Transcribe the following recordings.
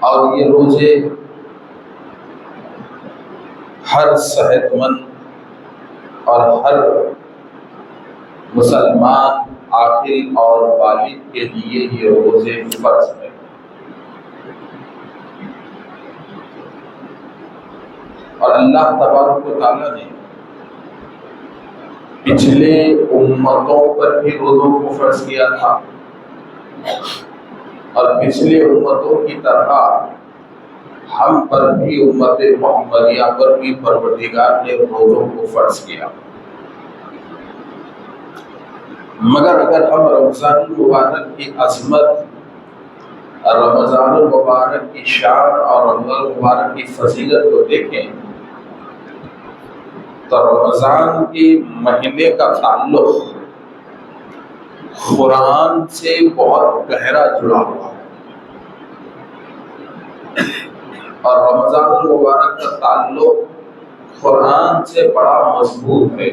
اور یہ روزے ہر صحت مند اور ہر مسلمان عاقل اور بالغ کے لیے یہ روزے فرض ہے۔ اور اللہ تبارک و تعالیٰ نے پچھلے امتوں پر بھی روزوں کو فرض کیا تھا، اور پچھلے امتوں کی طرح ہم پر بھی، امت محمدیہ پر بھی پروردگار نے روزوں کو فرض کیا۔ مگر اگر ہم رمضان المبارک کی عظمت، رمضان المبارک کی شان اور رمضان المبارک کی فضیلت کو دیکھیں تو رمضان کے مہینے کا تعلق قرآن سے بہت گہرا جڑا ہوا ہے، اور رمضان المبارک کا تعلق قرآن سے بڑا مضبوط ہے۔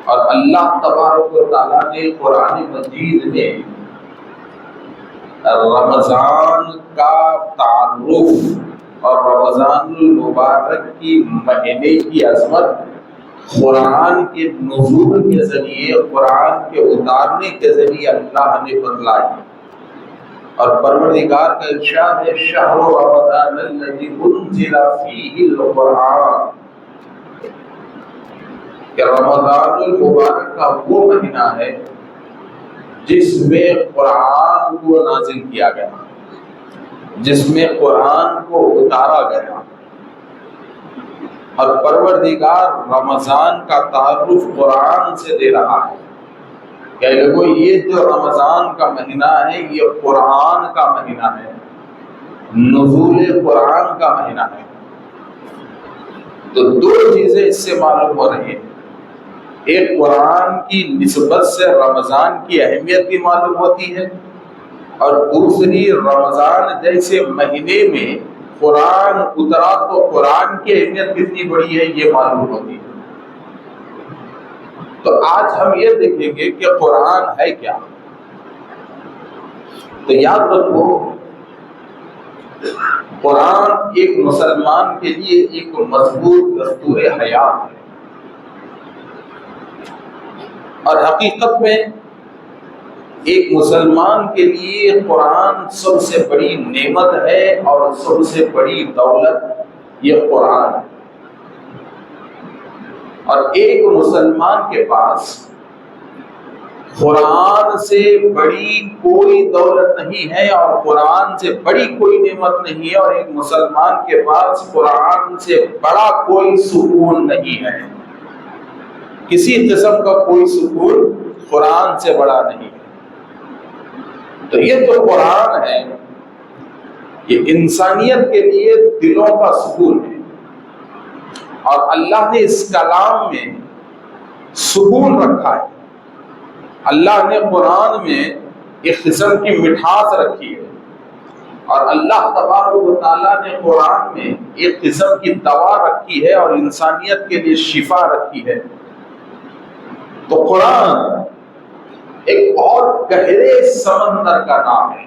اور اللہ تبارک و تعالیٰ نے قرآن مجید میں رمضان کا تعارف اور رمضان المبارک کی مہینے کی عظمت قرآن کے نزول کے ذریعے، قرآن کے اتارنے کے ذریعے اللہ نے بتلائی۔ اور پروردگار کا ارشاد ہے شہر رمضان الذی انزل فیہ القرآن، کہ رمضان المبارک کا وہ مہینہ ہے جس میں قرآن کو نازل کیا گیا، جس میں قرآن کو اتارا گیا۔ اور پروردگار رمضان کا تعارف قرآن سے دے رہا ہے کہ لوگوں یہ جو رمضان کا مہینہ ہے یہ قرآن کا مہینہ ہے، نزول قرآن کا مہینہ ہے۔ تو دو چیزیں اس سے معلوم ہو رہی ہیں، ایک قرآن کی نسبت سے رمضان کی اہمیت بھی معلوم ہوتی ہے، اور دوسری رمضان جیسے مہینے میں قرآن اترا تو قرآن کی اہمیت کتنی بڑی ہے یہ معلوم ہوتی ہے۔ تو آج ہم یہ دیکھیں گے کہ قرآن ہے کیا۔ تو یاد رکھو قرآن ایک مسلمان کے لیے ایک مضبوط دستور حیات ہے، اور حقیقت میں ایک مسلمان کے لیے قرآن سب سے بڑی نعمت ہے اور سب سے بڑی دولت یہ قرآن ہے۔ اور ایک مسلمان کے پاس قرآن سے بڑی کوئی دولت نہیں ہے اور قرآن سے بڑی کوئی نعمت نہیں ہے، اور ایک مسلمان کے پاس قرآن سے بڑا کوئی سکون نہیں ہے، کسی قسم کا کوئی سکون قرآن سے بڑا نہیں ہے۔ تو یہ جو قرآن ہے یہ انسانیت کے لیے دلوں کا سکون ہے، اور اللہ نے اس کلام میں سکون رکھا ہے۔ اللہ نے قرآن میں ایک قسم کی مٹھاس رکھی ہے، اور اللہ تبارک و تعالیٰ نے قرآن میں ایک قسم کی دوا رکھی ہے اور انسانیت کے لیے شفا رکھی ہے۔ تو قرآن ایک اور گہرے سمندر کا نام ہے،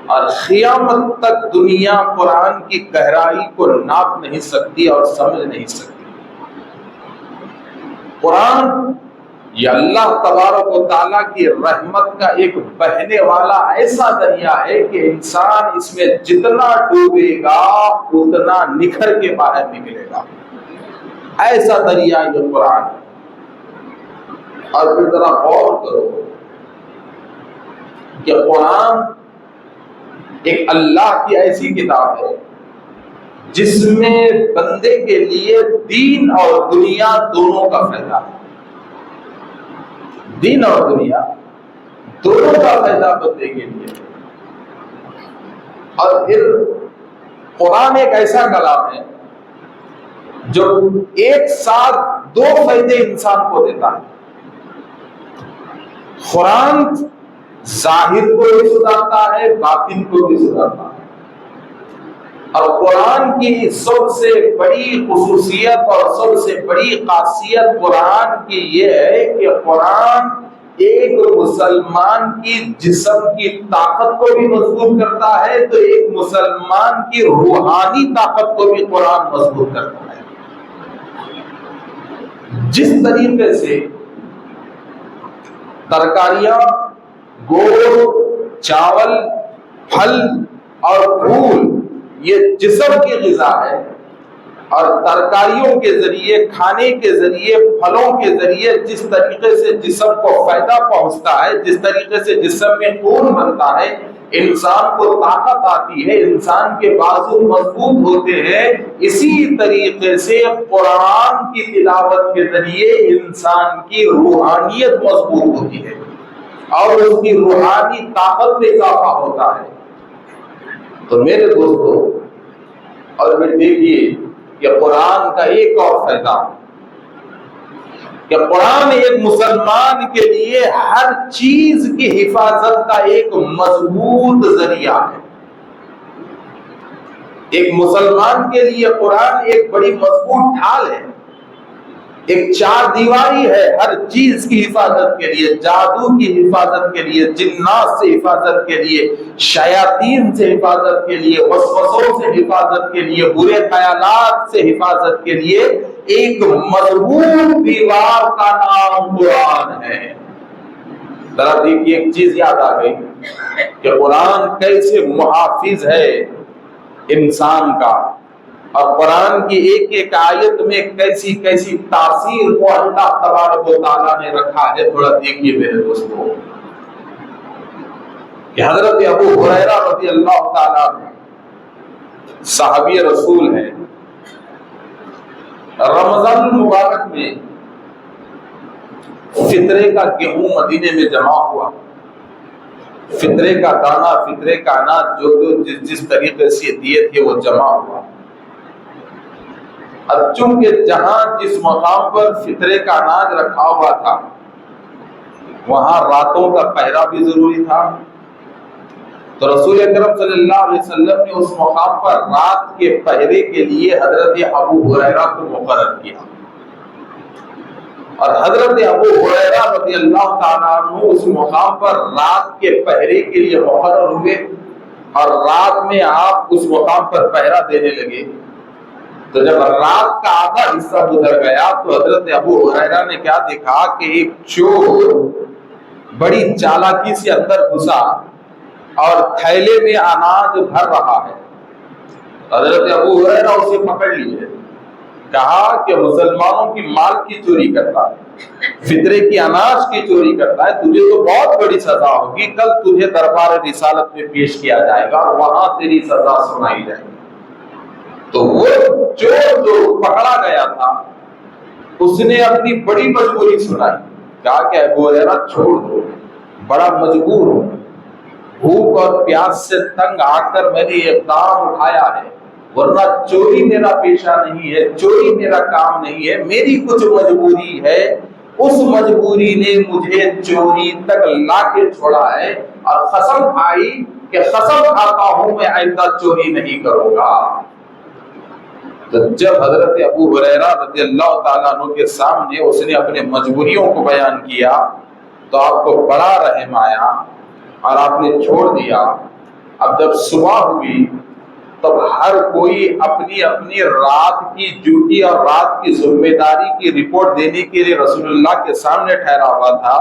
اور قیامت تک دنیا قرآن کی گہرائی کو ناپ نہیں سکتی اور سمجھ نہیں سکتی۔ قرآن یہ اللہ تبارک و تعالیٰ کی رحمت کا ایک بہنے والا ایسا دریا ہے کہ انسان اس میں جتنا ڈوبے گا اتنا نکھر کے باہر نکلے گا، ایسا دریا یہ قرآن ہے۔ اور پھر ذرا غور کرو کہ قرآن ایک اللہ کی ایسی کتاب ہے جس میں بندے کے لیے دین اور دنیا دونوں کا فائدہ ہے، دین اور دنیا دونوں کا فائدہ بندے کے لیے۔ اور پھر قرآن ایک ایسا کلام ہے جو ایک ساتھ دو فائدے انسان کو دیتا ہے۔ قرآن ظاہر کو بھی سدھارتا ہے، باطن کو بھی سدھارتا ہے۔ اور قرآن کی سب سے بڑی خصوصیت اور سب سے بڑی خاصیت قرآن کی یہ ہے کہ قرآن ایک مسلمان کی جسم کی طاقت کو بھی مضبوط کرتا ہے تو ایک مسلمان کی روحانی طاقت کو بھی قرآن مضبوط کرتا ہے۔ جس طریقے سے ترکاریاں، گوشت، چاول، پھل اور پھول یہ جسم کی غذا ہے، اور ترکاریوں کے ذریعے، کھانے کے ذریعے، پھلوں کے ذریعے جس طریقے سے جسم کو فائدہ پہنچتا ہے، جس طریقے سے جسم میں خون بنتا ہے، انسان کو طاقت آتی ہے، انسان کے بازو مضبوط ہوتے ہیں، اسی طریقے سے قرآن کی تلاوت کے ذریعے انسان کی روحانیت مضبوط ہوتی ہے اور اس کی روحانی طاقت میں اضافہ ہوتا ہے۔ تو میرے دوستو، اور پھر دیکھیے کہ قرآن کا ایک اور فائدہ کہ قرآن ایک مسلمان کے لیے ہر چیز کی حفاظت کا ایک مضبوط ذریعہ ہے۔ ایک مسلمان کے لیے قرآن ایک بڑی مضبوط ڈھال ہے، ایک چار دیواری ہے ہر چیز کی حفاظت کے لیے، جادو کی حفاظت کے لیے، جنات سے حفاظت کے لیے، شیاطین سے حفاظت کے لیے، وسوسوں سے حفاظت کے لیے، برے خیالات سے حفاظت کے لیے ایک مضبوط دیوار کا نام قرآن ہے۔ ذرا دیکھیے، ایک چیز یاد آ گئی کہ قرآن کیسے محافظ ہے انسان کا، اور قرآن کی ایک ایک آیت میں کیسی کیسی تاثیر کو اللہ تبارک و تعالیٰ نے رکھا ہے۔ تھوڑا دیکھیے میرے دوستو کہ حضرت ابو ہریرہ رضی اللہ تعالیٰ صحابی رسول ہیں، رمضان المبارک میں فطرے کا گیہوں مدینے میں جمع ہوا، فطرے کا دانہ، فطرے کا اناج جو جس طریقے سے دیے تھے وہ جمع ہوا۔ اب چونکہ جہاں جس مقام پر فطرے کا اناج رکھا ہوا تھا وہاں راتوں کا پہرا بھی ضروری تھا، تو رسول اکرم صلی اللہ علیہ وسلم نے اس مقام پر رات کے پہرے کے لیے حضرت ابو ہریرہ کو مقرر کیا، اور حضرت ابو ہریرہ رضی اللہ تعالیٰ عنہ اس مقام پر رات کے پہرے کے لیے مقرر ہوئے، اور رات میں آپ اس مقام پر پہرا دینے لگے۔ تو جب رات کا آدھا حصہ گزر گیا تو حضرت ابو ہریرہ نے کیا دیکھا کہ ایک چور بڑی چالاکی سے اندر گھسا اور تھیلے میں اناج بھر رہا ہے۔ حضرت ابو ہریرہ اسے پکڑ لیے، کہا کہ مسلمانوں کی مال کی چوری کرتا ہے، فطرے کی اناج کی چوری کرتا ہے، تجھے تو بہت بڑی سزا ہوگی، کل تجھے دربار رسالت میں پیش کیا جائے گا اور وہاں تیری سزا سنائی جائے گی۔ تو وہ چور جو پکڑا گیا تھا اس نے اپنی بڑی مجبوری سنائی، کہا کہ ابو ہریرہ چھوڑ دو، بڑا مجبور ہوں، بھوک اور پیاس سے تنگ آ کر میں نے یہ کام اٹھایا ہے، ورنہ چوری میرا پیشہ نہیں ہے، چوری میرا کام نہیں ہے، میری کچھ مجبوری ہے، اس مجبوری نے مجھے چوری تک لا کے چھوڑا ہے، اور قسم کھائی کہ قسم کھاتا ہوں میں آئندہ چوری نہیں کروں گا۔ تو جب حضرت ابو ہریرہ رضی اللہ تعالیٰ عنہ کے سامنے اس نے اپنے مجبوریوں کو بیان کیا تو آپ کو بڑا رحم آیا اور آپ نے چھوڑ دیا۔ اب جب صبح ہوئی تب ہر کوئی اپنی اپنی رات کی ڈیوٹی اور رات کی ذمہ داری کی رپورٹ دینے کے لیے رسول اللہ کے سامنے ٹھہرا ہوا تھا،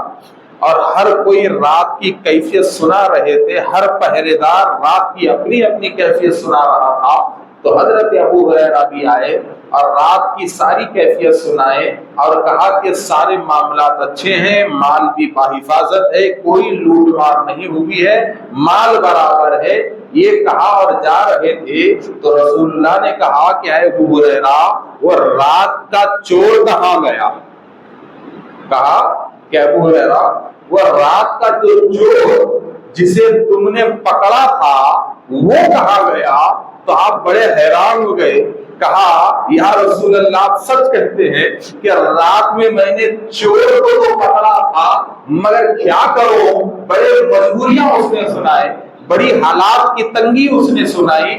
اور ہر کوئی رات کی کیفیت سنا رہے تھے، ہر پہرے دار رات کی اپنی اپنی کیفیت سنا رہا تھا۔ تو حضرت ابو ہریرہ بھی آئے اور رات کی ساری کیفیت سنائے اور کہا کہ سارے معاملات اچھے ہیں، مال بھی بحفاظت ہے، کوئی لوٹ مار نہیں ہوئی ہے، مال برابر ہے، یہ کہا اور جا رہے تھے تو رسول اللہ نے کہا کہ اے ابو ہریرہ وہ رات کا چور کہاں گیا؟ کہا کہ ابو ہریرہ وہ رات کا جو چور جسے تم نے پکڑا تھا وہ کہاں گیا؟ تو آپ بڑے حیران ہو گئے، کہا یا رسول اللہ آپ سچ کہتے ہیں کہ رات میں نے چور کو تو پکڑا تھا، مگر کیا کروں، بڑے مجبوریاں اس نے سنائے، بڑی حالات کی تنگی اس نے سنائی،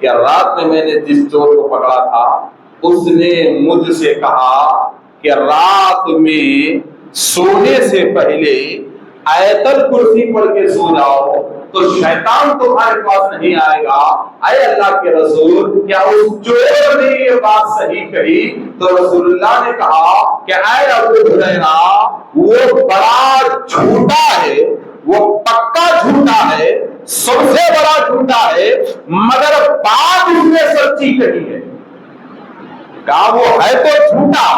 کہ رات میں نے جس چور کو پکڑا تھا اس نے مجھ سے کہا کہ رات میں سونے سے پہلے آیت الکرسی پڑھ کے سو جاؤ تو شیطان تمہارے پاس نہیں آئے گا۔ اے اللہ کے رسول، کیا اس چور نے یہ بات صحیح کہی؟ تو رسول اللہ نے کہا کہ اے ابو ہریرہ، وہ بڑا جھوٹا ہے، وہ پکا جھوٹا ہے، سب سے بڑا جھوٹا ہے، مگر بات اس نے سچی کہی ہے۔ کہا وہ ہے تو جھوٹا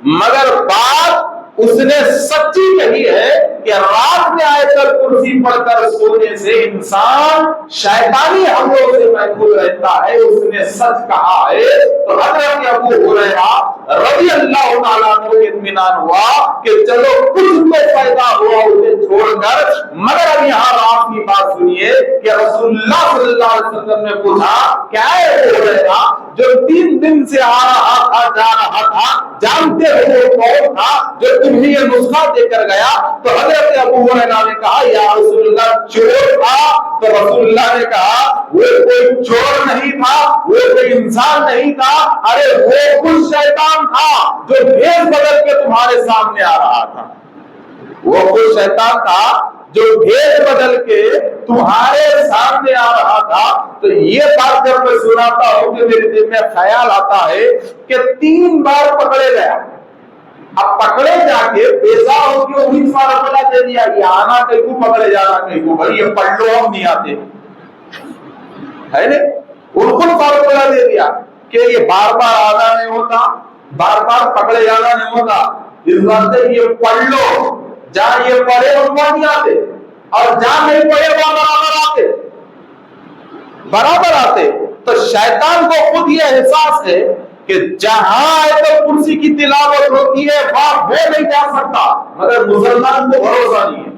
مگر بات اس نے سچی کہی ہے کہ رات میں آیت الکرسی پڑھ کر سونے سے انسان شیطانی حملوں سے محفوظ رہتا ہے، اس نے سچ کہا ہے۔ تو حضرت ابو ہریرہ رضی اللہ تعالیٰ عنہ کو اطمینان ہوا کہ چلو کچھ تو فائدہ ہوا اسے چھوڑ کر، مگر اب یہاں آپ کی بات سنیے کہ رسول اللہ صلی اللہ علیہ وسلم نے پوچھا کیا ہے ابو ہریرہ جو 3 دن سے آ رہا تھا جا رہا تھا، جانتے ہو وہ کون تھا جو تمہیں یہ نسخہ دے کر گیا؟ تو حضرت ابو ہریرہ نے کہا یا رسول اللہ چور تھا۔ تو رسول اللہ نے کہا وہ کوئی چور نہیں تھا، وہ کوئی انسان نہیں تھا، ارے وہ کچھ شیطان تھا جو بھیس بدل کے تمہارے سامنے آ رہا تھا۔ وہ کچھ شیطان تھا جو بھیس بدل کے تمہارے سامنے آ رہا تھا۔ تو یہ بات جب میں سناتا ہوں کہ میرے دل میں خیال آتا ہے کہ 3 بار پکڑے گیا، اب پکڑے جا کے پیسہ ہو کے انہیں فارمولہ دے دیا کہ آنا کہیں کو پکڑے جانا کہیں کو، بھائی یہ پڑھ لو ہم نہیں آتے ہے نا، ان کو فارمولہ دے دیا کہ یہ بار بار آنا نہیں ہوتا، بار بار پکڑے جانا نہیں ہوتا، اس بات سے یہ پڑھ لو، جہاں یہ پڑھے ان کو نہیں آتے اور جہاں نہیں پڑھے وہ برابر آتے۔ تو شیطان کو خود یہ احساس ہے کہ جہاں آیت الکرسی کی تلاوت ہوتی ہے وہاں وہ نہیں جا سکتا، مگر مسلمان کو بھروسہ نہیں ہے،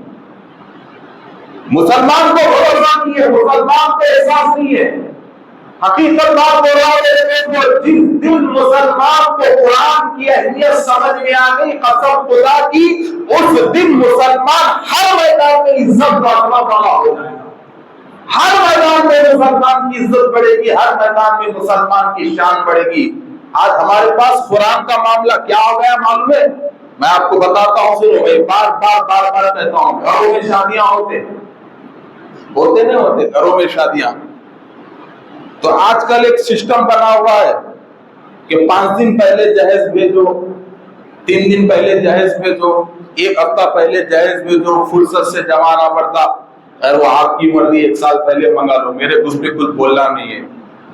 مسلمان کو بھروسہ نہیں ہے، مسلمان کو احساس نہیں ہے۔ حقیقت بات بول رہا ہوں، جس دن مسلمان کو قرآن کی اہمیت سمجھ میں آ گئی قسم خدا کی، اس دن مسلمان ہر میدان میں عزت والا ہو جائے گا، ہر میدان میں مسلمان کی عزت بڑھے گی، ہر میدان میں مسلمان کی شان بڑھے گی۔ آج ہمارے پاس قرآن کا معاملہ کیا ہو گیا معلوم ہے؟ میں آپ کو بتاتا ہوں، پھر بار بار کہتا ہوں، گھروں میں شادیاں ہوتے نہیں ہوتے، گھروں میں شادیاں، تو آج کل ایک سسٹم بنا ہوا ہے کہ 5 دن پہلے جہیز بھیجو، 3 دن پہلے جہیز بھیجو، 1 ہفتہ پہلے جہیز بھیجو، فرصت سے جمع نہ پڑتا، خیر وہ آپ کی مرضی، 1 سال پہلے منگا لو، میرے اس پہ کچھ بولنا نہیں ہے،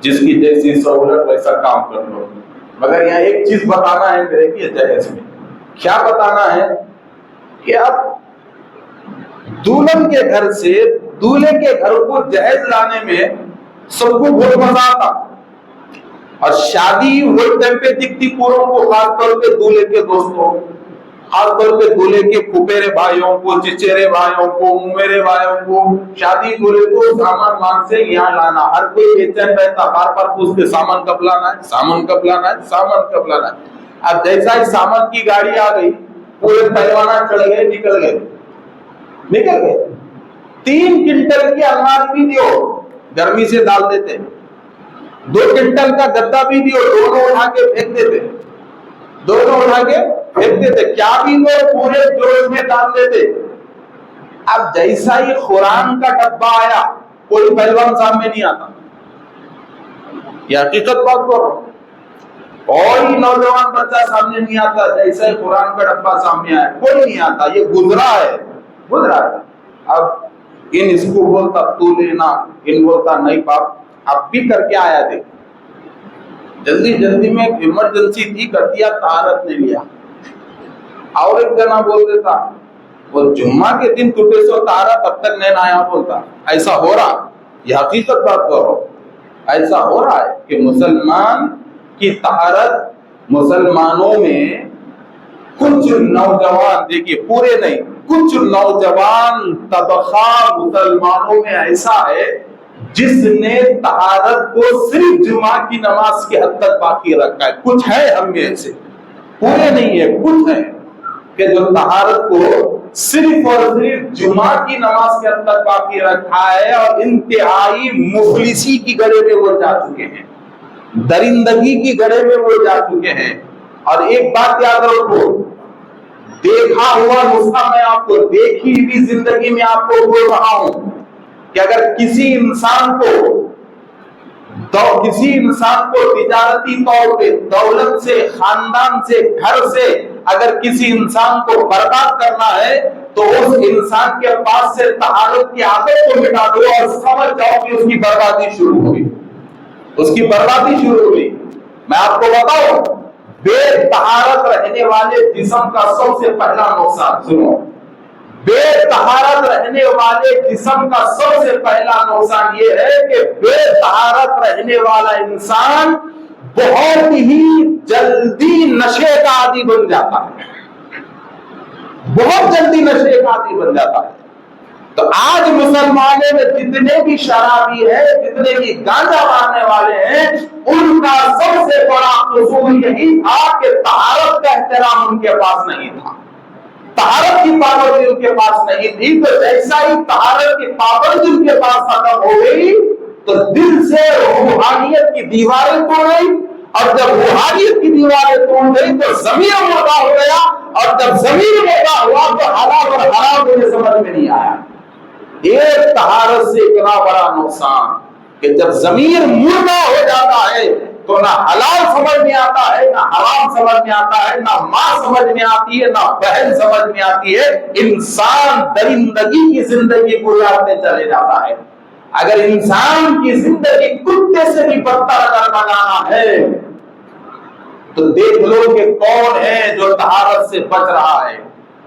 جس کی جیسی سہولت ویسا کام کر لو۔ مگر یہاں ایک چیز بتانا ہے میرے لیے جہیز میں، کیا بتانا ہے کہ اب دلہن کے گھر سے دولہے کے گھر کو جہیز لانے میں سب کو بہت مزہ آتا، اور شادی وہ ٹائم پہ دکھتی پوروں کو، خاص طور پہ دولہے کے دوستوں، خاص طور پہ دولہے کے پھپھیرے بھائیوں کو، چچیرے بھائیوں کو، ممیرے بھائیوں کو، شادی دولہے کو سامان مان سے یہاں لانا، ہر کوئی بے چین رہتا، بار بار پوچھتے سامان کب لانا ہے، سامان کب لانا ہے، سامان کب لانا ہے۔ اب جیسا ہی سامان کی گاڑی آ گئی، پورے پہلوانا چڑھ گئے، نکل گئے 3 کنٹل کی الماری بھی دیو، گرمی سے ڈال دیتے، 2 کنٹل کا گدا بھی دیو، دونوں اٹھا کے پھینک دیتے، دونوں اٹھا کے پھینک دیتے، کیا بھی وہ پورے جوش میں ڈال دیتے۔ اب جیسا ہی قرآن کا ڈبہ آیا، کوئی پہلوان سامنے نہیں آتا، یہ حقیقت بات کو، کوئی نوجوان بچہ سامنے نہیں آتا، جیسا ہی قرآن کا ڈبہ سامنے آیا کوئی نہیں آتا، یہ گزرا ہے۔ اب اس کو بولتا تو لینا، ان بولتا نہیں باپ، اب بھی کر کے آیا دیکھ، جلدی میں ایمرجنسی تھی، کر دیا، طہارت نے لیا۔ اور ایک جنا بول دیتا وہ جمعہ کے دن ٹوٹے سو طہارت اب تک نہیں آیا، بولتا ایسا ہو رہا، یہ حقیقت بات کرو، ایسا ہو رہا ہے کہ مسلمان کی طہارت، مسلمانوں میں کچھ نوجوان، دیکھیے پورے نہیں، کچھ نوجوان طبقہ مسلمانوں میں ایسا ہے جس نے طہارت کو صرف جمعہ کی نماز کے حد تک باقی رکھا ہے، کچھ ہے ہم میں ایسے، پورے نہیں ہے، کچھ ہے۔ کہ جو طہارت کو صرف اور صرف جمعہ کی نماز کے حد تک باقی رکھا ہے اور انتہائی مفلسی کی گڑے میں وہ جا چکے ہیں، درندگی کی گڑے میں وہ جا چکے ہیں۔ اور ایک بات یاد رکھو، دیکھا ہوا نسخہ میں آپ کو، دیکھی ہوئی زندگی میں آپ کو بول رہا ہوں کہ اگر کسی انسان کو تجارتی طور پہ، دولت سے، خاندان سے، گھر سے اگر کسی انسان کو برباد کرنا ہے تو اس انسان کے پاس سے طہارت کی عادت کو مٹا دو اور سمجھ جاؤ کہ اس کی بربادی شروع ہوئی، اس کی بربادی شروع ہوئی۔ میں آپ کو بتاؤں، بے طہارت رہنے والے جسم کا سب سے پہلا نقصان، سنو، بے طہارت رہنے والے جسم کا سب سے پہلا نقصان یہ ہے کہ بے طہارت رہنے والا انسان بہت ہی جلدی نشے کا عادی بن جاتا ہے، بہت جلدی نشے کا عادی بن جاتا ہے۔ تو آج مسلمانوں میں جتنے بھی شرابی ہیں، جتنے بھی گانجا مارنے والے ہیں، ان کا سب سے بڑا قصور یہی تھا کہ طہارت کا احترام ان کے پاس نہیں تھا، طہارت کی پابندی ان کے پاس نہیں تھی۔ تو جیسا ہی طہارت کی پابندی ان کے پاس ختم ہو گئی تو دل سے روحانیت کی دیواریں توڑ گئی، اور جب روحانیت کی دیواریں توڑ گئی تو ضمیر مردہ ہو گیا، اور جب ضمیر مردہ ہوا تو حلال اور حرام مجھے سمجھ میں نہیں آیا۔ ایک طہارت سے اتنا بڑا نقصان کہ جب ضمیر مردہ ہو جاتا ہے تو نہ حلال سمجھ میں آتا ہے، نہ حرام سمجھ میں آتا ہے، نہ ماں سمجھ میں آتی ہے، نہ بہن سمجھ میں آتی ہے، انسان درندگی کی زندگی گزارتے چلے جاتا ہے۔ اگر انسان کی زندگی کتے سے بھی بدتر اگر بنانا ہے تو دیکھ لو کہ کون ہے جو طہارت سے بچ رہا ہے۔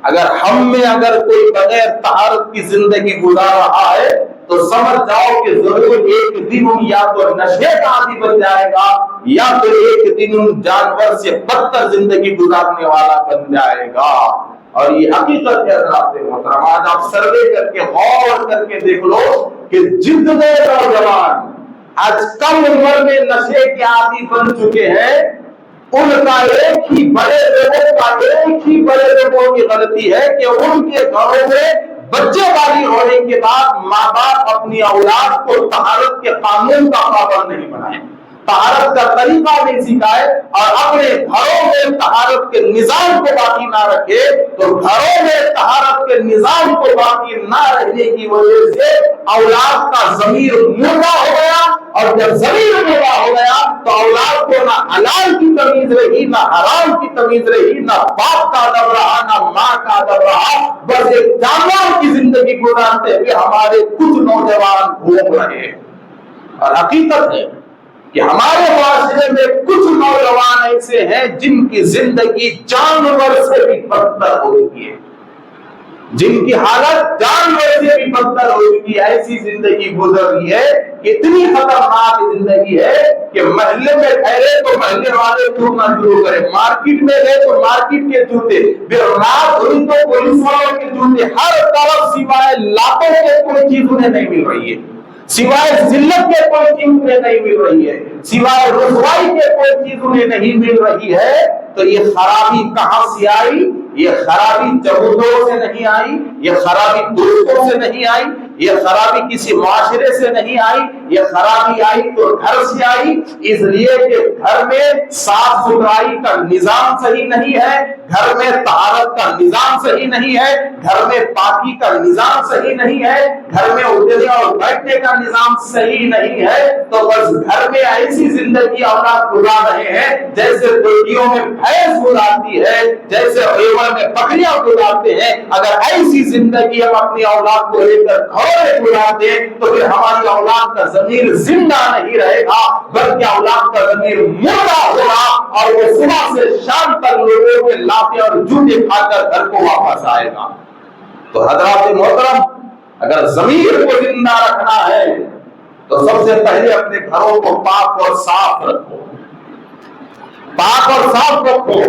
اگر ہم میں اگر کوئی بغیر طہارت کی زندگی گزار رہا ہے تو سمجھ جاؤ کہ ضرور ایک دن یا تو نشے کا عادی بن جائے گا یا پھر ایک دن جانور سے بدتر زندگی گزارنے والا بن جائے گا۔ اور یہ حقیقت ہے حضرات محترم، آج آپ سروے کر کے غور کر کے دیکھ لو کہ جتنے نوجوان آج کم عمر میں نشے کے عادی بن چکے ہیں، ان کا ایک ہی بڑے لوگوں کی غلطی ہے کہ ان کے گھروں میں بچے والی ہونے کے بعد ماں باپ اپنی اولاد کو طہارت کے قانون کا پابند نہیں بنائے، طہارت کا طریقہ نہیں سکھائے، اور اپنے گھروں میں طہارت کے نظام کو باقی نہ رکھے۔ تو گھروں میں طہارت کے نظام کو باقی نہ رہنے کی وجہ سے اولاد کا ضمیر مردہ ہو گیا، اور جب ضمیر مردہ ہو گیا تو اولاد کو نہ حلال کی تمیز رہی، نہ حرام کی تمیز رہی، نہ باپ کا ادب رہا، نہ ماں کا ادب رہا، بس ایک جانور کی زندگی گزارتے ہوئے ہمارے کچھ نوجوان گھوم رہے ہیں۔ اور حقیقت ہے کہ ہمارے معاشرے میں کچھ نوجوان ایسے ہیں جن کی زندگی جانور سے بھی بدتر ہو چکی ہے، جن کی حالت جانور سے بھی بدتر ہو چکی ہے۔ ایسی زندگی گزر رہی ہے، اتنی خطرناک زندگی ہے کہ محلے میں ٹھہرے تو محلے والے ڈھونڈنا شروع کرے، مارکیٹ میں گئے تو مارکیٹ کے جوتے، پھر رات ہوئی تو پولیس والوں کے جوتے، ہر طرف سوائے لاپوں کے کوئی چیز انہیں نہیں مل رہی ہے، سوائے ذلت کے کوئی چیز انہیں نہیں مل رہی ہے، سوائے رسوائی کے کوئی چیز انہیں نہیں مل رہی ہے۔ تو یہ خرابی کہاں سے آئی؟ یہ خرابی چبوتروں سے نہیں آئی، یہ خرابی دوستوں سے نہیں آئی، یہ خرابی کسی معاشرے سے نہیں آئی، یہ خرابی آئی تو گھر سے آئی، اس لیے کہ گھر میں صاف ستھرائی کا نظام صحیح نہیں ہے، گھر میں طہارت کا نظام صحیح نہیں ہے، گھر میں پاکی کا نظام صحیح نہیں ہے، گھر میں اٹھنے اور بیٹھنے کا نظام صحیح نہیں ہے، تو بس گھر میں ایسی زندگی اولاد گزار رہے ہیں جیسے ٹوٹیوں میں بھینس گزارتی ہے، جیسے ریوڑ میں بکریاں گزارتے ہیں۔ اگر ایسی زندگی ہم اپنی اولاد کو لے کر گھروں میں گزار دیں تو پھر ہماری اولاد کا ضمیر زندہ نہیں رہے گا، بلکہ اولاد کا ضمیر مردہ ہوگا، اور وہ صبح سے شام تک لوگوں کے لاتے اور جوتے کھا کر گھر کو واپس آئے گا۔ تو حضرات محترم، اگر ضمیر کو زندہ رکھنا ہے تو سب سے پہلے اپنے گھروں کو پاک اور صاف رکھو، پاک اور صاف رکھو۔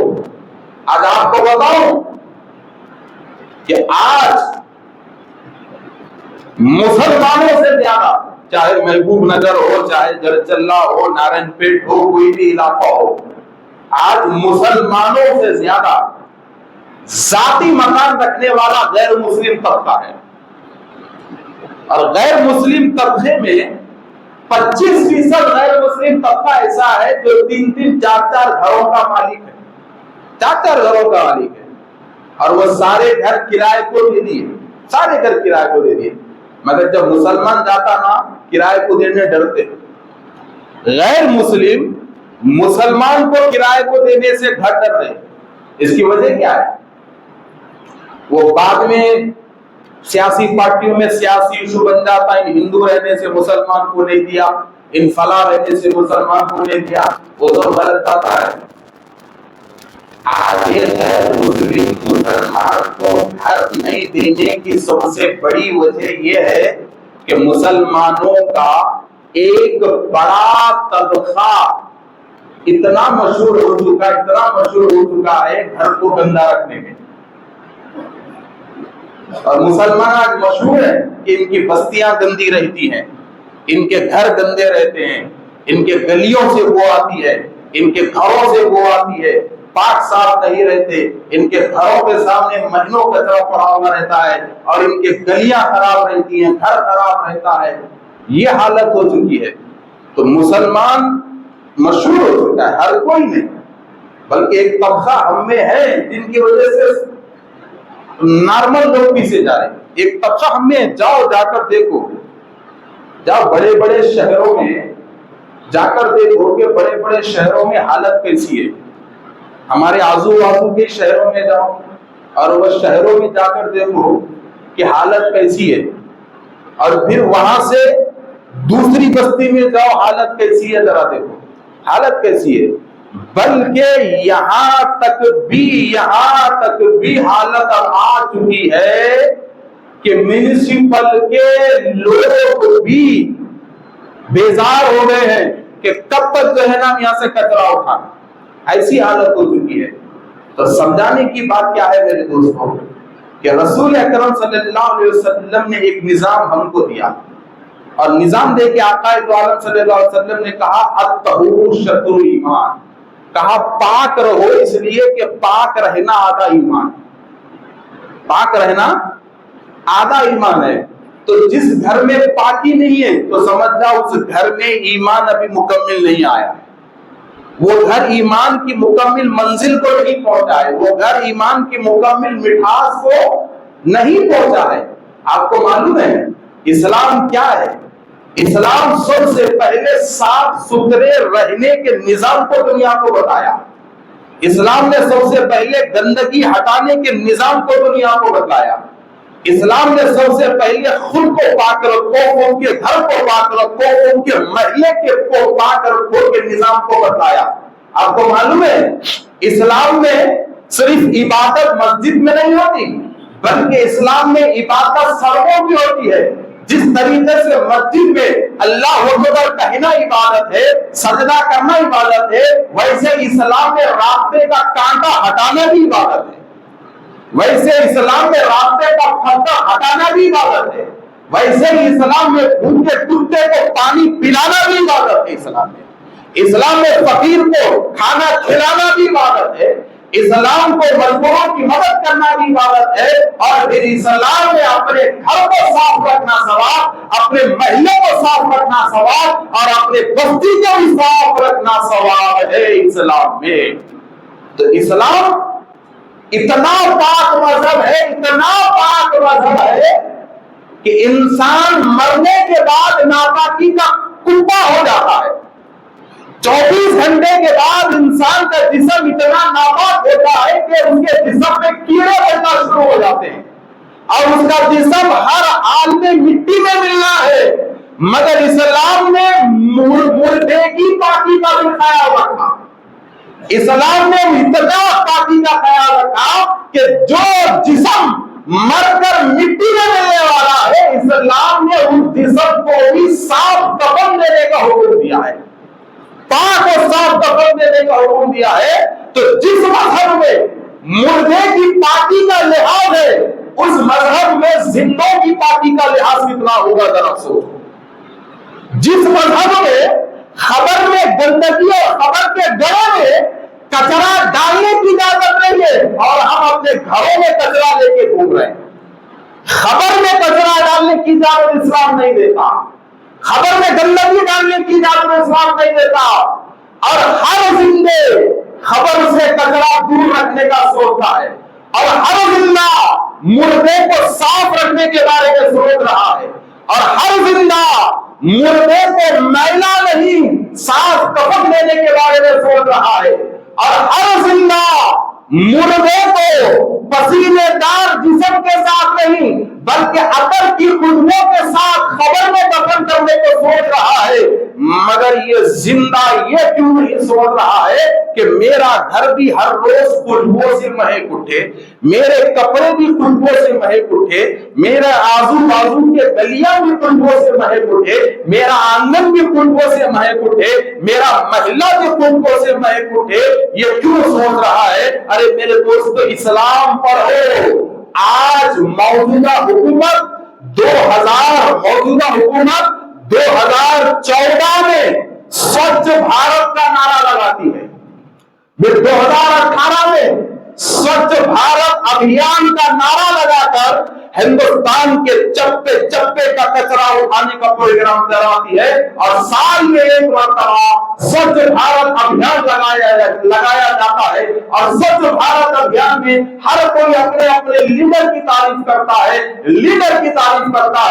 آج آپ کو بتاؤں کہ آج مسلمانوں سے زیادہ، چاہے محبوب نگر ہو، چاہے جرچلہ ہو، نارائن پیٹ ہو، کوئی بھی علاقہ ہو، آج مسلمانوں سے زیادہ ذاتی مکان رکھنے والا غیر مسلم طبقہ ہے، اور غیر مسلم طبقے میں 25% غیر مسلم طبقہ ایسا ہے جو 3-3 4-4 گھروں کا مالک ہے، 4-4 گھروں کا مالک ہے، اور وہ سارے گھر کرائے کو دے دیے، سارے گھر کرائے کو دے دیے، مگر جب مسلمان جاتا نا کرائے کو دینے ڈرتے۔ غیر مسلم مسلمان کو کرائے کو دینے سے گھر ڈر رہے، اس کی وجہ کیا ہے؟ وہ بعد میں سیاسی پارٹیوں میں سیاسی ایشو بن جاتا ہے، ان ہندو رہنے سے مسلمان کو نہیں دیا، ان فلاں رہنے سے مسلمان کو نہیں دیا، وہ تو غلط آتا ہے۔ آگے غیر مسلم مسلمان کو گھر نہیں دینے کی سب سے بڑی وجہ یہ ہے کہ مسلمانوں کا ایک بڑا طبقہ اتنا مشہور ہو چکا ہے گھر کو گندا رکھنے میں، اور مسلمان آج مشہور ہے کہ ان کی بستیاں گندی رہتی ہیں، ان کے گھر گندے رہتے ہیں، ان کے گلیوں سے بو آتی ہے، ان کے گھروں سے بو آتی ہے، پاک صاف نہیں رہتے، ان کے گھروں کے سامنے مہینوں کچرا پڑا ہوا رہتا ہے، اور ان کے گلیاں خراب رہتی ہیں، گھر خراب رہتا ہے، یہ حالت ہو چکی ہے۔ تو مسلمان مشہور ہو چکا ہے، ہر کوئی نہیں، بلکہ ایک طبقہ ہم میں ہے جن کی وجہ سے نارمل لوگ پیچھے جا رہے ہیں، ایک طبقہ ہم میں، جاؤ جا کر دیکھو، جاؤ بڑے بڑے شہروں میں جا کر دیکھو کہ بڑے بڑے شہروں میں حالت کیسی ہے، ہمارے آزو بازو کے شہروں میں جاؤ اور وہ شہروں میں جا کر دیکھو کہ حالت کیسی ہے، اور پھر وہاں سے دوسری بستی میں جاؤ، حالت کیسی ہے ذرا دیکھو، حالت کیسی ہے۔ بلکہ یہاں تک بھی حالت آ چکی ہے کہ میونسپل کے لوگ بھی بیزار ہو گئے ہیں کہ کب تک جو ہے نا یہاں سے کچرا اٹھانا، ایسی حالت ہو چکی ہے۔ تو سمجھانے کی بات کیا ہے میرے دوستوں کہ رسول اکرم صلی اللہ علیہ وسلم نے ایک نظام ہم کو دیا، اور نظام دے کے آقا دو عالم صلی اللہ علیہ وسلم نے کہا الطہور شطر ایمان، کہا پاک رہو، اس لیے کہ پاک رہنا آدھا ایمان، پاک رہنا آدھا ایمان ہے۔ تو جس گھر میں پاکی نہیں ہے تو سمجھ جاؤ اس گھر میں ایمان ابھی مکمل نہیں آیا، وہ گھر ایمان کی مکمل منزل کو نہیں پہنچا ہے، وہ گھر ایمان کی مکمل مٹھاس کو نہیں پہنچا ہے۔ آپ کو معلوم ہے اسلام کیا ہے؟ اسلام سب سے پہلے صاف ستھرے رہنے کے نظام کو دنیا کو بتایا، اسلام نے سب سے پہلے گندگی ہٹانے کے نظام کو دنیا کو بتایا، اسلام نے سب سے پہلے خود کو پاک رکھو، ان کے گھر کو پاک رکھو، ان کے محلے کو پاک رکھو کے نظام کو بتایا۔ آپ کو معلوم ہے اسلام میں صرف عبادت مسجد میں نہیں ہوتی، بلکہ اسلام میں عبادت سڑکوں بھی ہوتی ہے۔ جس طریقے سے مسجد میں اللہ اکبر کہنا عبادت ہے، سجدہ کرنا عبادت ہے، ویسے اسلام میں راستے کا کانٹا ہٹانا بھی عبادت ہے، ویسے اسلام میں راستے کا پھٹا ہٹانا بھی عبادت ہے، ویسے اسلام میں بھوکے کتے کو پانی پلانا بھی عبادت ہے، اسلام میں فقیر کو کھانا کھلانا بھی عبادت ہے، اسلام کو مجبوروں کی مدد کرنا بھی عبادت ہے، اور پھر اسلام میں اپنے گھر کو صاف رکھنا ثواب، اپنے محلے کو صاف رکھنا ثواب، اور اپنے بستی کو بھی صاف رکھنا ثواب ہے اسلام میں۔ تو اسلام اتنا پاک مذہب ہے، اتنا پاک مذہب ہے کہ انسان مرنے کے بعد ناپاکی کا کتا ہو جاتا ہے۔ 24 گھنٹے کے بعد انسان کا جسم اتنا ناپاک ہوتا ہے کہ اس کے جسم میں کیڑے بننا شروع ہو جاتے ہیں، اور اس کا جسم ہر حال میں مٹی میں ملنا ہے، مگر اسلام نے مردے کی پاکی کا بھی خیال رکھا، اسلام نے اتنا پاکی کا خیال رکھا کہ جو جسم مر کر مٹی میں ملنے والا ہے، اسلام نے اس جسم کو بھی صاف کفن دینے کا حکم دیا ہے، پاک اور صاف کفن دینے کا حکم دیا ہے۔ تو جس مذہب میں مردے کی پاکی کا لحاظ ہے، اس مذہب میں زندوں کی پاکی کا لحاظ کتنا ہوگا ذرا سوچو۔ جس مذہب میں خبر میں گندگی اور خبر کے گڑھے میں کچرا ڈالنے کی اجازت نہیں گے اور ہم اپنے گھروں میں کچرا لے کے گھوم رہے ہیں. خبر میں کچرا ڈالنے کی اجازت اسلام نہیں دیتا, خبر میں گندگی ڈالنے کی اجازت اسلام نہیں دیتا, اور ہر زندے خبر سے کچرا دور رکھنے کا سوچتا ہے, اور ہر زندہ مردے کو صاف رکھنے کے بارے میں سوچ رہا ہے, اور ہر زندہ مردے کو میلا نہیں صاف کفن دینے کے بارے میں سوچ رہا ہے, اور ہر زندہ مردے کو پسینے دار جسم کے ساتھ نہیں بلکہ عطر کی خوشبو کے ساتھ قبر میں دفن کرنے کو سوچ رہا ہے. مگر یہ زندہ یہ کیوں نہیں سوچ رہا ہے کہ میرا گھر بھی ہر روز خوشبو سے مہک اٹھے, میرے کپڑے بھی خوشبو سے مہک اٹھے, میرا آزو بازو کے گلیاں بھی خوشبو سے مہک اٹھے, میرا آنگن بھی خوشبو سے مہک اٹھے, میرا محلہ بھی خوشبو سے مہک اٹھے. یہ کیوں سوچ رہا ہے؟ ارے میرے دوستو, اسلام پڑھو. آج موجودہ حکومت 2014 میں سوچھ بھارت کا نعرہ لگاتی ہے, پھر 2018 میں سوچھ بھارت ابھیان کا نعرہ لگا کر ہندوستان کے چپے چپے کا کچرا اٹھانے کا پروگرام چلاتی ہے, اور سال میں ایک مرتبہ سوچھ بھارت ابھیان لگایا جاتا ہے, اور سوچھ بھارت ابھیان میں ہر کوئی اپنے اپنے لیڈر کی تعریف کرتا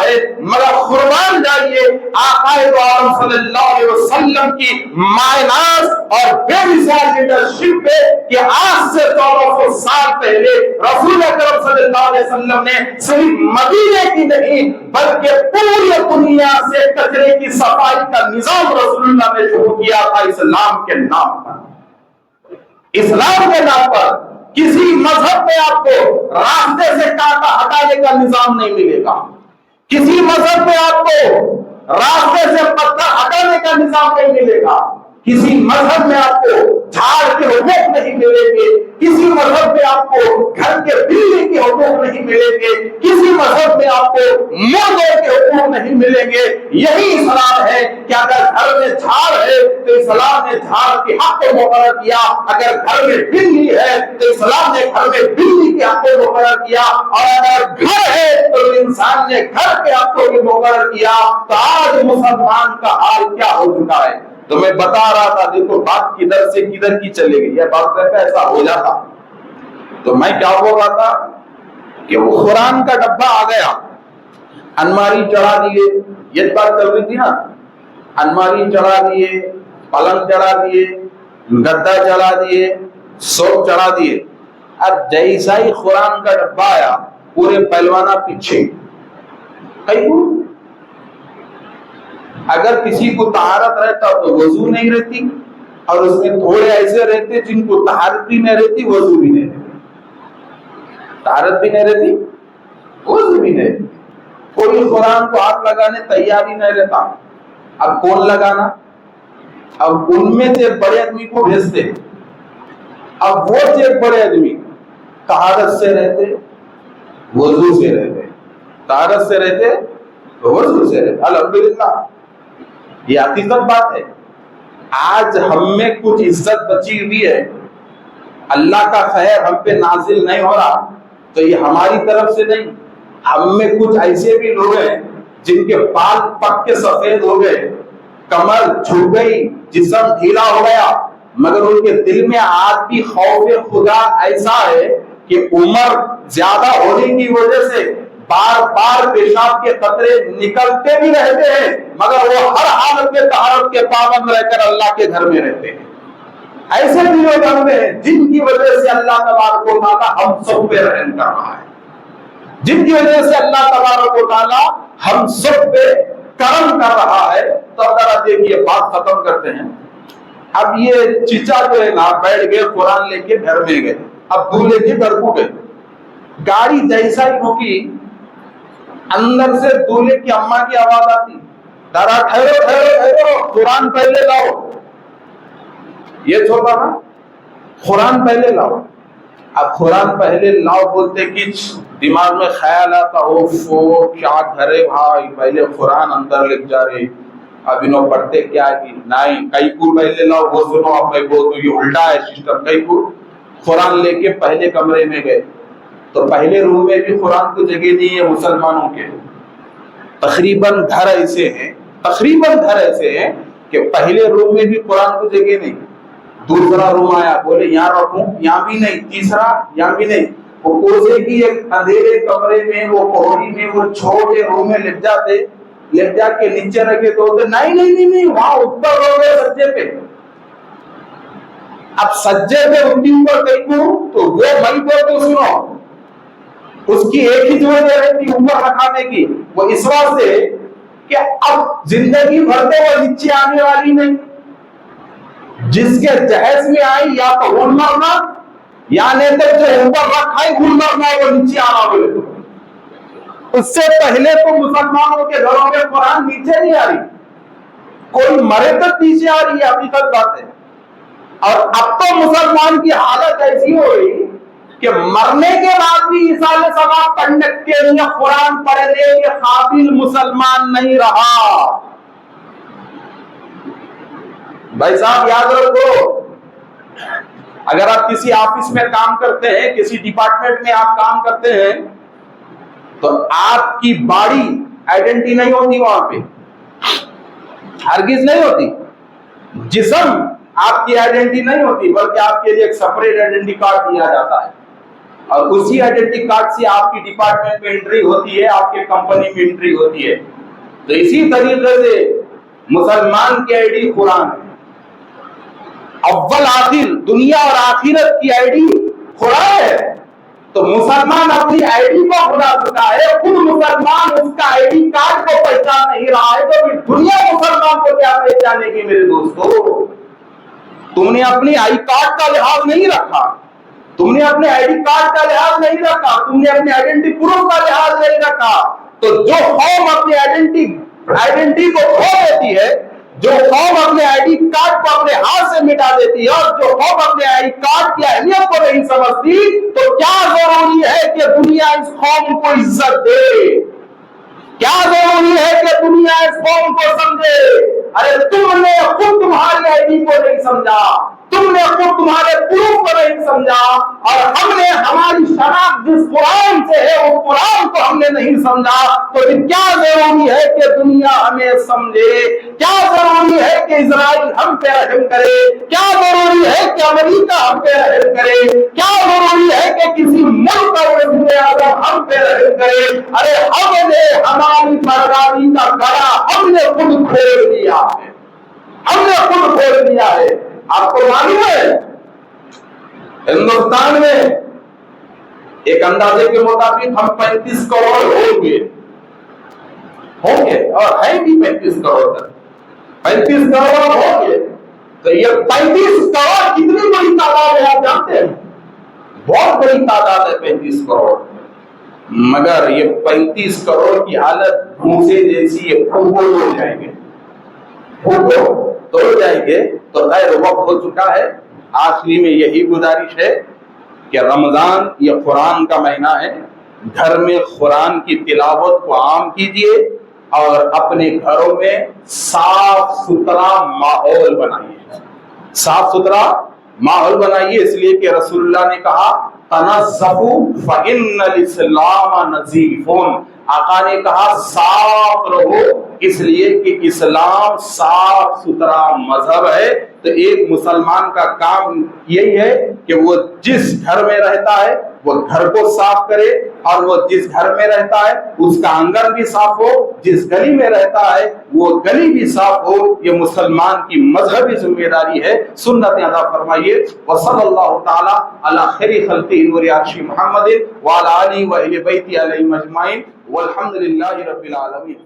ہے, مگر قربان جائیے آقا دو عالم صلی اللہ علیہ وسلم کی مائناز اور بے مثال لیڈرشپ پہ کہ آج سے 1400 سال پہلے رسول اکرم صلی اللہ علیہ وسلم نے صرف مدینے کی نہیں بلکہ پوری دنیا سے کچرے کی صفائی کا نظام رسول اللہ نے شروع کیا تھا اسلام کے نام پر. اسلام کے نام پر کسی مذہب میں آپ کو راستے سے کانٹا ہٹانے کا نظام نہیں ملے گا, کسی مذہب میں آپ کو راستے سے پتھر ہٹانے کا نظام نہیں ملے گا, کسی مذہب میں آپ کو جھاڑ کے حقوق نہیں ملیں گے, کسی مذہب میں آپ کو گھر کے بجلی کے حقوق نہیں ملیں گے, کسی مذہب میں آپ کو مردوں کے حقوق نہیں ملیں گے. یہی اسلام ہے کہ اگر گھر میں جھاڑ ہے تو اسلام نے جھاڑ کے حق کو مقرر کیا, اگر گھر میں بجلی ہے تو اسلام نے گھر میں بجلی کے حق کو مقرر کیا, اور اگر گھر ہے تو انسان نے گھر کے حق کو بھی مقرر کیا. تو آج مسلمان کا حال کیا ہو چکا ہے؟ تو میں بتا رہا تھا دیکھو بات کدھر سے کدھر کی چلے گئی, یہ بات ایسا ہو جاتا. تو میں کیا بول رہا تھا کہ وہ قرآن کا ڈبہ آ گیا, الماری چڑھا دیے, یہ بات چل رہی تھی نا, الماری چڑھا دیے, پلنگ چڑھا دیے, گدا چڑھا دیے, سوپ چڑھا دیے. اب جیسا ہی قرآن کا ڈبہ آیا پورے پہلوانا پیچھے. اگر کسی کو طہارت رہتا تو وضو نہیں رہتی, اور اس میں تھوڑے ایسے رہتے جن کو طہارت بھی نہیں رہتی وضو بھی نہیں رہتی, طہارت بھی نہیں رہتی وضو بھی نہیں رہتی. کوئی قرآن کو ہاتھ لگانے تیار ہی نہیں رہتا. اب کون لگانا؟ اب ان میں سے بڑے آدمی کو بھیجتے. اب وہ سے بڑے آدمی طہارت سے رہتے وضو سے رہتے, طہارت سے رہتے وضو سے رہتے. الحمدللہ یہ حقیقت بات ہے. آج ہم میں کچھ عزت بچی ہوئی ہے, اللہ کا خیر ہم پہ نازل نہیں ہو رہا تو یہ ہماری طرف سے نہیں. ہم میں کچھ ایسے بھی لوگ ہیں جن کے بال پک کے سفید ہو گئے, کمر جھک گئی, جسم ڈھیلا ہو گیا, مگر ان کے دل میں آج بھی خوف خدا ایسا ہے کہ عمر زیادہ ہونے کی وجہ سے بار بار پیشاب کے قطرے نکلتے بھی رہتے ہیں, مگر وہ ہر حالت میں طہارت کے پابند رہ کر اللہ کے گھر میں رہتے ہیں. ایسے بھی لوگ ہم میں ہیں جن کی وجہ سے اللہ تبارک و تعالیٰ ہم سب پہ رحم کر رہا ہے, جن کی وجہ سے اللہ تبارک و تعالیٰ ہم سب پہ کرم کر رہا ہے. تو ذرا دیکھیے بات ختم کرتے ہیں. اب یہ چچا جو ہے نا بیٹھ گئے قرآن لے کے گھر میں گئے, اب دولہے کے گھر کو گئے, گاڑی جیسا ہی رکی اندر سے دولہے کی اماں کی آواز آتی, ذرا ٹھہرو ٹھہرو ٹھہرو, قرآن پہلے لاؤ. یہ چھوٹا نا قرآن پہلے لاؤ. اب قرآن پہلے لاؤ بولتے کہ دماغ میں خیال آتا اوفو کیا کرے بھائی, پہلے قرآن اندر لے جا رہے, اب انہوں پڑھتے کیا کی نہیں, کئی کو پہلے لاؤ وہ سنو. اب میں بولتا ہوں یہ الٹا ہے سسٹم, کئی کو قرآن لے کے پہلے کمرے میں گئے تو پہلے روم میں بھی قرآن کو جگہ نہیں ہے مسلمانوں کے. تقریباً گھر ایسے ہیں کہ پہلے روم میں بھی قرآن کو جگہ نہیں. دوسرا روم آیا, بولے یہاں رکھوں, یہاں بھی نہیں. تیسرا, یہاں بھی نہیں. وہ کوسے کی ایک اندھیرے کمرے میں, وہ پہاڑی میں, وہ چھوٹے روم میں لٹ جا کے نیچے رکھے تو نہیں وہاں اوپر ہو گئے سجدے پہ. اب سجدے پہ اٹھی اوپر دیکھوں تو وہ من کو سنو, اس کی ایک ہی وجہ رہتی اوپر رکھانے کی, وہ اس واسطے کہ اب زندگی بھر تو وہ نیچے آنے والی نہیں. جس کے جہیز میں آئی یا تو گھول مرنا, یا نہیں تو جو اوپر رکھا ہے گھول مرنا, وہ نیچے آنا بولے تو. اس سے پہلے تو مسلمانوں کے گھروں میں قرآن نیچے نہیں آ رہی, کوئی مرے تک نیچے آ رہی ہے, حقیقت بات ہے. اور اب تو مسلمان کی حالت ایسی ہو رہی کہ مرنے کے بعد بھی ایصال ثواب پڑھنے کے لیے قرآن پڑھنے کے قابل مسلمان نہیں رہا. بھائی صاحب یاد رکھو, اگر آپ کسی آفس میں کام کرتے ہیں, کسی ڈپارٹمنٹ میں آپ کام کرتے ہیں, تو آپ کی باڈی آئیڈینٹی نہیں ہوتی وہاں پہ, ہرگز نہیں ہوتی. جسم آپ کی آئیڈینٹی نہیں ہوتی, بلکہ آپ کے لیے ایک سپریٹ آئیڈینٹی کارڈ دیا جاتا ہے, اور اسی آئیڈینٹی کارڈ سے آپ کی ڈپارٹمنٹ میں انٹری ہوتی ہے, آپ کے کمپنی میں انٹری ہوتی ہے. تو اسی طریقے سے مسلمان کی آئی ڈی قرآن ہے. اول آخر دنیا اور آخرت کی آئی ڈی قرآن ہے. تو مسلمان اپنی آئی ڈی کو بھلا چکا ہے, خود مسلمان اس کا آئی ڈی کارڈ کو پہچان نہیں رہا ہے, تو پھر دنیا مسلمان کو کیا پہچانے گی میرے دوستو. تم نے اپنی آئی کارڈ کا لحاظ نہیں رکھا, تم نے اپنے آئی ڈی کارڈ کا لحاظ نہیں رکھا, تم نے اپنے آئیڈینٹی پروف کا لحاظ نہیں رکھا. تو جو قوم اپنی آئیڈینٹی کو کھو دیتی ہے, جو قوم اپنے آئی ڈی کارڈ کو اپنے ہاتھ سے مٹا دیتی ہے, اور جو قوم اپنے آئی ڈی کارڈ کی اہمیت کو نہیں سمجھتی, تو کیا ضروری ہے کہ دنیا اس قوم کو عزت دے, کیا ضروری ہے کہ دنیا اس قوم کو سمجھے. ارے تم نے خود تمہاری آئی ڈی کو نہیں سمجھا, تم نے خود تمہارے پروف کو نہیں سمجھا, اور ہم نے ہماری شناخت جس قرآن سے ہے وہ قرآن کو ہم نے نہیں سمجھا. تو پھر کیا ضروری ہے کہ دنیا ہمیں سمجھے, کیا ضروری ہے کہ اسرائیل ہم پہ رحم کرے, کیا ضروری ہے کہ امریکہ ہم پہ رحم کرے, کیا ضروری ہے کہ کسی ملک کا وزیر اعظم ہم پہ رحم کرے. ارے ہم نے ہماری بربادی کا گڑا ہم نے خود کھول دیا ہے, ہم نے خود کھول دیا ہے. آپ کو معلوم ہے ہندوستان میں ایک اندازے کے مطابق ہم 35 کروڑ ہوں گے اور ہیں بھی 35 کروڑ تک, 35 کروڑ ہوں گے. تو یہ 35 کروڑ کتنی بڑی تعداد ہے آپ جانتے ہیں, بہت بڑی تعداد ہے 35 کروڑ. مگر یہ 35 کروڑ کی حالت بھوسے جیسی ہے, پھوپھو ہو جائیں گے, پھوپھو تو ہو جائیں گے. تو خیر وقت ہو چکا ہے, آخری میں یہی گزارش ہے کہ رمضان یہ قرآن کا مہینہ ہے, گھر میں قرآن کی تلاوت کو عام کیجیے, اور اپنے گھروں میں صاف ستھرا ماحول بنائیے, صاف ستھرا ماحول بنائیے. اس لیے کہ رسول اللہ نے کہا تنظفوا فإن الاسلام نظیف, آقا نے کہا صاف رہو, اس لیے کہ اسلام صاف ستھرا مذہب ہے. تو ایک مسلمان کا کام یہی ہے کہ وہ جس گھر میں رہتا ہے وہ گھر کو صاف کرے, اور وہ جس گھر میں رہتا ہے اس کا آنگن بھی صاف ہو, جس گلی میں رہتا ہے وہ گلی بھی صاف ہو. یہ مسلمان کی مذہبی ذمہ داری ہے. سنت ادا فرمائیے. وصلی اللہ تعالی علی خیر خلقہ نور عرش محمد وعلی آلہ و اہل بیتہ علیہم اجمعین والحمد للہ رب العالمین.